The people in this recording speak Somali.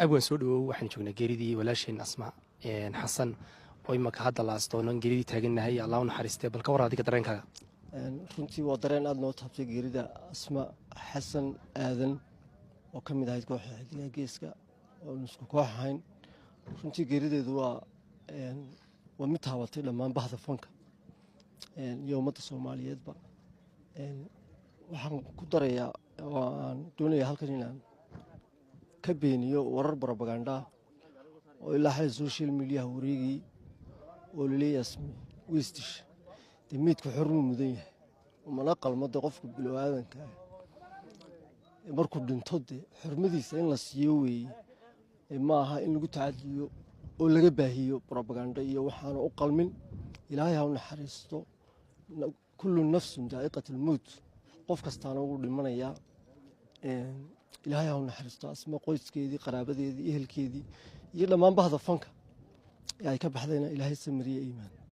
abwan soo dhawow waxaan joognaa geeridii walaasheen asmaa xasan oo imaka hadda la astoonan geeridii taaganahay allah u naxariistay bal ka war adiga dareenkaaga runtii waa dareen aad noo taabtay geerida asma xasan aadan oo ka mid ahayd kooxda xiddigaha geeska oo isku koox ahayn runtii geerideedu waa mid taabatay dhammaan bahda fanka iyo ummadda soomaaliyeedba waxaan ku darayaa oo aan doonayaa halkan inaan ka beeniyo warar barabaganda oo ilaa xalay social media wareegay oo laleeyahay asmi wiistish midku xornimo mudan yahay umana qalmada qofka bilow aadanka markuu dhinto xurmadiisa in la siiyo weeye ma aha in lagu tacadiyo oo laga baahiyo propaganda iyo waxaan u qalmin ilaahay ha u naxariisto kullu nafsun daa'iqatul mawt qof kastaana uu dhimanaya ilaahay ha u naxariisto asma qoyskeedii qaraabadeedii ehelkeedii iyo dhammaan bahda fanka ay ka baxdayna ilaahay samiriye iimaan